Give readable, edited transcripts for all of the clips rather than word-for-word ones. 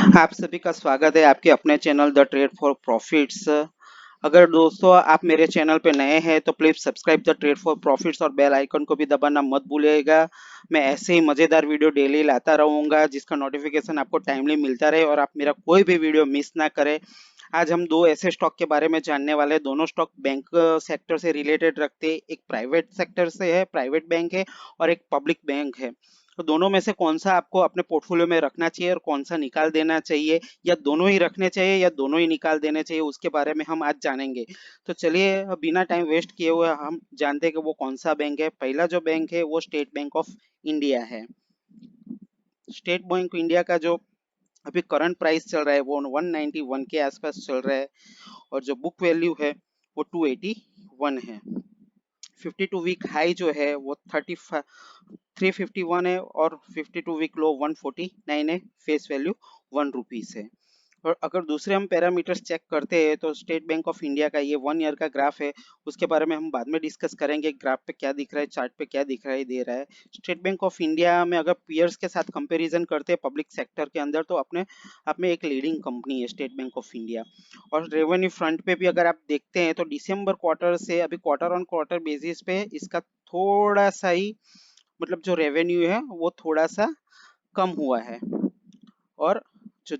आप सभी का स्वागत है आपके अपने channel the trade for profits. अगर दोस्तों आप मेरे चैनल पे नए हैं तो please subscribe the trade for profits और बेल आइकन को भी दबाना मत भूलिएगा। मैं ऐसे ही मज़ेदार वीडियो डेली लाता रहूँगा जिसका नोटिफिकेशन आपको टाइमली मिलता रहे और आप मेरा कोई भी वीडियो मिस ना करें। आज हम दो ऐसे स्टॉक के बारे में जानने वाले हैं। दोनों स्टॉक बैंक सेक्टर से रिलेटेड रखते हैं। एक प्राइवेट सेक्टर से है, प्राइवेट बैंक है, और एक पब्लिक बैंक है। तो दोनों में से कौन सा आपको अपने पोर्टफोलियो में रखना चाहिए और कौन सा निकाल देना चाहिए, या दोनों ही रखने चाहिए या दोनों ही निकाल देने चाहिए, उसके बारे में हम आज जानेंगे। तो चलिए बिना टाइम वेस्ट किए हुए हम जानते हैं कि वो कौन सा बैंक है। पहला जो बैंक है वो स्टेट बैंक ऑफ इंडिया है। स्टेट बैंक इंडिया का जो अभी करंट प्राइस चल रहा है वो 191 के आसपास चल रहा है, और जो बुक वैल्यू है वो 281 है। 52 वीक हाई जो है वो 351 है, और 52 वीक लो 149 है। फेस वैल्यू ₹1 है। और अगर दूसरे हम पैरामीटर्स चेक करते हैं तो स्टेट बैंक ऑफ इंडिया का ये 1 ईयर का ग्राफ है। उसके बारे में हम बाद में डिस्कस करेंगे, ग्राफ पे क्या दिख रहा है, चार्ट पे क्या दिखाई दे रहा है। स्टेट बैंक ऑफ इंडिया में अगर पीयर्स के साथ कंपैरिजन करते हैं पब्लिक सेक्टर के अंदर, तो अपने आप में एक लीडिंग कंपनी है स्टेट बैंक ऑफ इंडिया। और रेवेन्यू फ्रंट पे भी अगर आप देखते हैं तो दिसंबर क्वार्टर से अभी क्वार्टर ऑन क्वार्टर बेसिस पे इसका थोड़ा सा ही, मतलब जो रेवेन्यू है वो थोड़ा सा कम हुआ है। और जो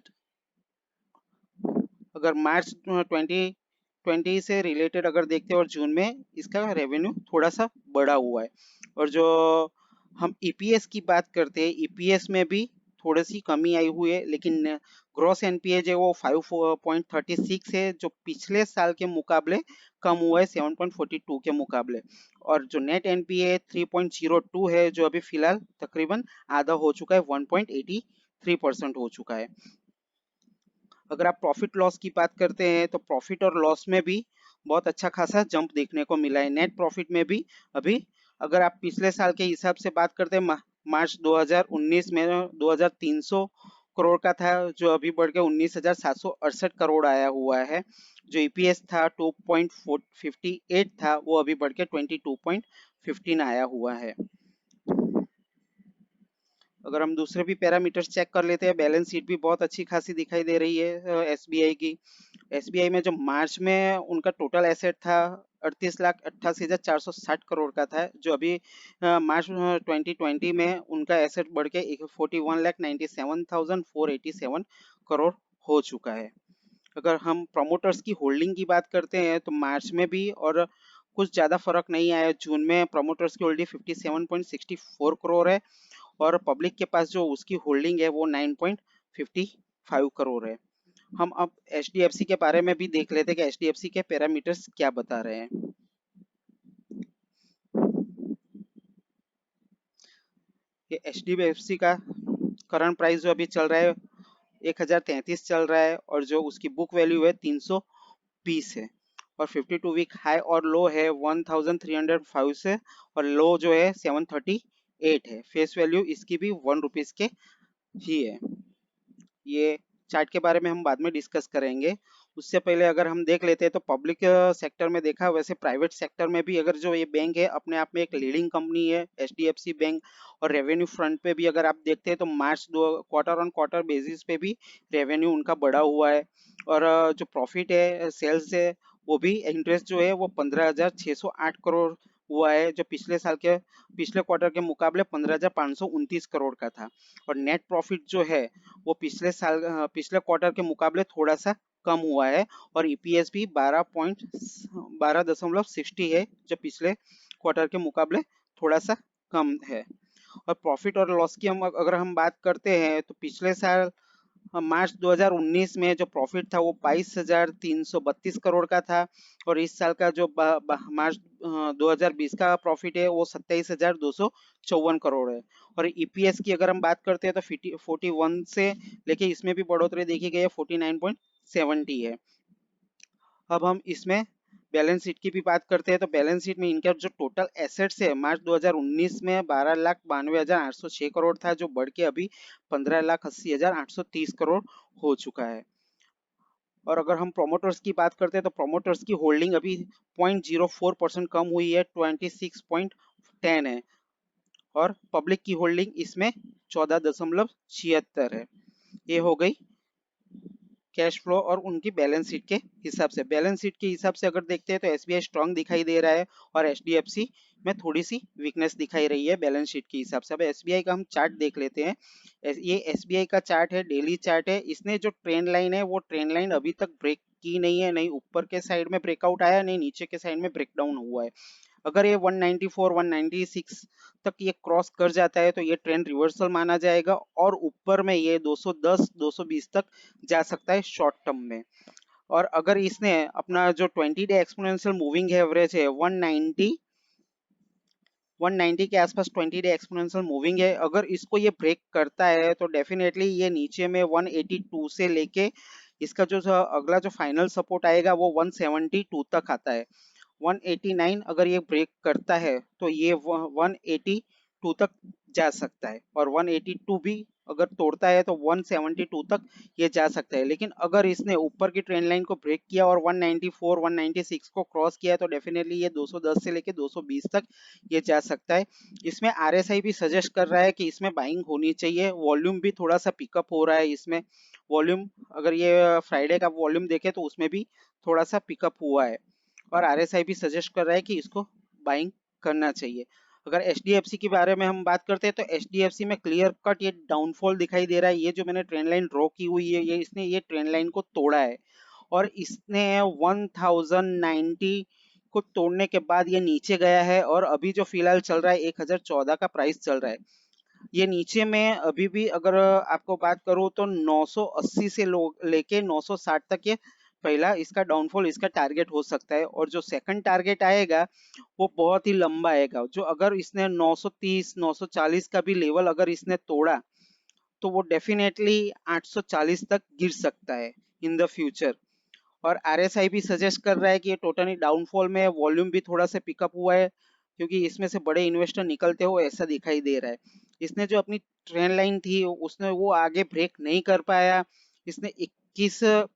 अगर मार्च 2020 से रिलेटेड अगर देखते हैं और जून में इसका रेवेन्यू थोड़ा सा बढ़ा हुआ है। और जो हम ईपीएस की बात करते हैं, ईपीएस में भी थोड़ी सी कमी आई हुई है, लेकिन ग्रॉस एनपीए जो वो 5.36 है, जो पिछले साल के मुकाबले कम हुआ है 7.42 के मुकाबले। और जो नेट एनपीए 3.02 है, जो अभी फिलहाल तकरीबन आधा हो चुका है, 1.83% हो चुका है। अगर आप प्रॉफिट लॉस की बात करते हैं तो प्रॉफिट और लॉस में भी बहुत अच्छा खासा जंप देखने को मिला है। नेट प्रॉफिट में भी अभी, अगर आप पिछले साल के हिसाब से बात करते हैं, मार्च 2019 में 2300 करोड़ का था, जो अभी बढ़ के 19,768 करोड़ आया हुआ है। जो ईपीएस था 2.58 था, वो अभी बढ़ के 22.15 आया हुआ है। अगर हम दूसरे भी पैरामीटर्स चेक कर लेते हैं, बैलेंस शीट भी बहुत अच्छी खासी दिखाई दे रही है एसबीआई की। एसबीआई में जो मार्च में उनका टोटल एसेट था 38,88,460 करोड़ का था, जो अभी मार्च 2020 में उनका एसेट बढ़ के 41,97,487 करोड़ हो चुका है। अगर हम प्रमोटर्स की होल्डिंग की बात करते हैं तो मार्च में भी और कुछ ज़्यादा फर्क नहीं आया। जून में प्रमोटर्स की होल्डिंग 57.64 करोड़ है, और पब्लिक के पास जो उसकी होल्डिंग है वो 9.55 करोड़ है। हम अब एचडीएफसी के बारे में भी देख लेते हैं कि एचडीएफसी के पैरामीटर्स क्या बता रहे हैं। ये एचडीएफसी का करंट प्राइस जो अभी चल रहा है 1033 चल रहा है, और जो उसकी बुक वैल्यू है 320 है। और 52 वीक हाई और लो है 1305 से, और लो जो है 738 है। फेस वैल्यू इसकी भी ₹1 के ही है। ये चार्ट के बारे में हम बाद में डिस्कस करेंगे। उससे पहले अगर हम देख लेते हैं तो पब्लिक सेक्टर में देखा, वैसे प्राइवेट सेक्टर में भी अगर जो ये बैंक है अपने आप में एक लीडिंग कंपनी है एचडीएफसी बैंक। और रेवेन्यू फ्रंट पे भी अगर आप देखते हैं तो मार्च दो क्वार्टर ऑन क्वार्टर बेसिस पे भी रेवेन्यू उनका बढ़ा हुआ है। और जो प्रॉफिट है सेल्स है, वो भी इंटरेस्ट जो है वो 15,608 करोड़ हुआ है, जो पिछले क्वार्टर के मुकाबले 15,529 करोड़ का था। और नेट प्रॉफिट जो है वो पिछले क्वार्टर के मुकाबले थोड़ा सा कम हुआ है, और ईपीएस भी 12.60 है, जो पिछले क्वार्टर के मुकाबले थोड़ा सा कम है। और प्रॉफिट और लॉस की हम अगर हम बात करते हैं तो पिछले साल मार्च 2019 में जो प्रॉफिट था वो 22,332 करोड़ का था, और इस साल का जो मार्च 2020 का प्रॉफिट है वो 27,254 करोड़ है। और ईपीएस की अगर हम बात करते हैं तो 41 से लेके इसमें भी बढ़ोतरी देखी गई है, 49.70 है। अब हम इसमें बैलेंस शीट की भी बात करते हैं तो बैलेंस शीट में इनका जो टोटल एसेट्स है मार्च 2019 में 12,92,806 करोड़ था, जो बढ़ के अभी 15,80,830 करोड़ हो चुका है। और अगर हम प्रोमोटर्स की बात करते हैं तो प्रोमोटर्स की होल्डिंग अभी 0.04% कम हुई है, 26.10 है। और पब्लिक की होल्डिंग इसमें 14.76 है। ये हो गई कैश फ्लो और उनकी बैलेंस शीट के हिसाब से। बैलेंस शीट के हिसाब से अगर देखते हैं तो एसबीआई स्ट्रांग दिखाई दे रहा है और एचडीएफसी में थोड़ी सी वीकनेस दिखाई रही है बैलेंस शीट के हिसाब से। अब एसबीआई का हम चार्ट देख लेते हैं। ये एसबीआई का चार्ट है, डेली चार्ट है। इसने जो ट्रेंड लाइन है वो ट्रेंड लाइन अभी तक ब्रेक की नहीं है, नहीं ऊपर के साइड में ब्रेकआउट आया, नहीं नीचे के साइड में ब्रेकडाउन हुआ है। अगर ये 194 196 तक ये क्रॉस कर जाता है तो ये ट्रेंड रिवर्सल माना जाएगा और ऊपर में ये 210 220 तक जा सकता है शॉर्ट टर्म में। और अगर इसने अपना जो 20 डे एक्सपोनेंशियल मूविंग एवरेज है 190 के आसपास 20 डे एक्सपोनेंशियल मूविंग है, अगर इसको ये ब्रेक करता है तो डेफिनेटली ये नीचे में 182 से लेके इसका जो अगला जो फाइनल सपोर्ट आएगा वो 172 तक आता है। 189 अगर ये ब्रेक करता है तो ये 182 तक जा सकता है, और 182 भी अगर तोड़ता है तो 172 तक ये जा सकता है। लेकिन अगर इसने ऊपर की ट्रेंड लाइन को ब्रेक किया और 194 196 को क्रॉस किया तो डेफिनेटली ये 210 से लेके 220 तक ये जा सकता है। इसमें आरएसआई भी सजेस्ट कर रहा है कि इसमें बाइंग होनी चाहिए। वॉल्यूम भी थोड़ा सा पिकअप हो रहा है इसमें। वॉल्यूम अगर ये फ्राइडे का वॉल्यूम देखे तो उसमें भी थोड़ा सा पिकअप हुआ है और आरएसआई भी सजेस्ट कर रहा है कि इसको बाइंग करना चाहिए। अगर एचडीएफसी के बारे में हम बात करते हैं तो एचडीएफसी में क्लियर कट ये डाउनफॉल दिखाई दे रहा है। ये जो मैंने ट्रेंड लाइन ड्रॉ की हुई है, ये इसने ये ट्रेंड लाइन को तोड़ा है और इसने 1090 को तोड़ने के बाद ये नीचे गया है और अभी जो फिलहाल चल रहा है 1014 का प्राइस चल रहा है। ये नीचे में अभी भी अगर आपको बात करूं तो 980 से लेके 960 तक ये पहला इसका डाउनफॉल, इसका टारगेट हो सकता है। और जो सेकंड टारगेट आएगा वो बहुत ही लंबा आएगा, जो अगर इसने 930 940 का भी लेवल अगर इसने तोड़ा तो वो डेफिनेटली 840 तक गिर सकता है इन द फ्यूचर। और आरएसआई भी सजेस्ट कर रहा है कि ये टोटली डाउनफॉल में है, वॉल्यूम भी थोड़ा सा पिकअप हुआ है क्योंकि इसमें से बड़े इन्वेस्टर निकलते हो ऐसा दिखाई दे रहा है। इसने जो अपनी ट्रेंड लाइन थी उसने वो आगे ब्रेक नहीं कर पाया। इसने 21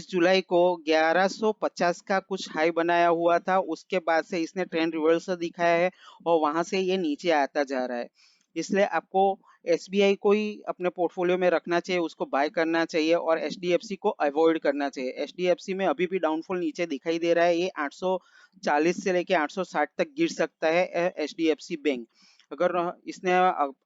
जुलाई को 1150 का कुछ हाई बनाया हुआ था, उसके बाद से इसने ट्रेंड रिवर्सल दिखाया है और वहां से ये नीचे आता जा रहा है। इसलिए आपको एसबीआई को ही अपने पोर्टफोलियो में रखना चाहिए, उसको बाय करना चाहिए और एचडीएफसी को अवॉइड करना चाहिए। एचडीएफसी में अभी भी डाउनफॉल नीचे दिखाई दे रहा है, ये 840 से लेके 860 तक गिर सकता है एचडीएफसी बैंक। अगर इसने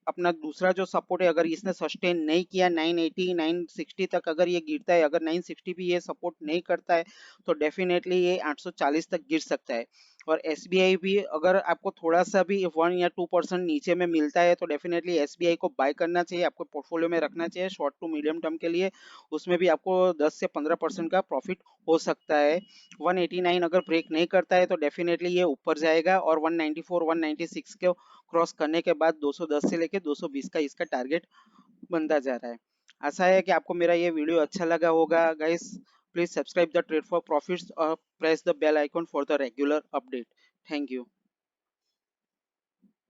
अपना दूसरा जो सपोर्ट है अगर इसने सस्टेन नहीं किया 980 960 तक अगर ये गिरता है, अगर 960 भी ये सपोर्ट नहीं करता है तो डेफिनेटली ये 840 तक गिर सकता है। और एसबीआई भी अगर आपको थोड़ा सा भी 1 या 2% नीचे में मिलता है तो डेफिनेटली एसबीआई को बाय करना चाहिए, आपको पोर्टफोलियो में रखना चाहिए शॉर्ट टू मीडियम टर्म के लिए। उसमें भी आपको 10 से 15% का प्रॉफिट हो सकता है। 189 अगर ब्रेक नहीं करता है तो डेफिनेटली ये ऊपर जाएगा और 194 196 को क्रॉस करने के बाद 210 से लेके 220 का इसका टारगेट बनता जा रहा है। आशा है कि आपको मेरा ये वीडियो अच्छा लगा होगा guys. Please subscribe the trade for profits और press the bell icon for the regular update. Thank you.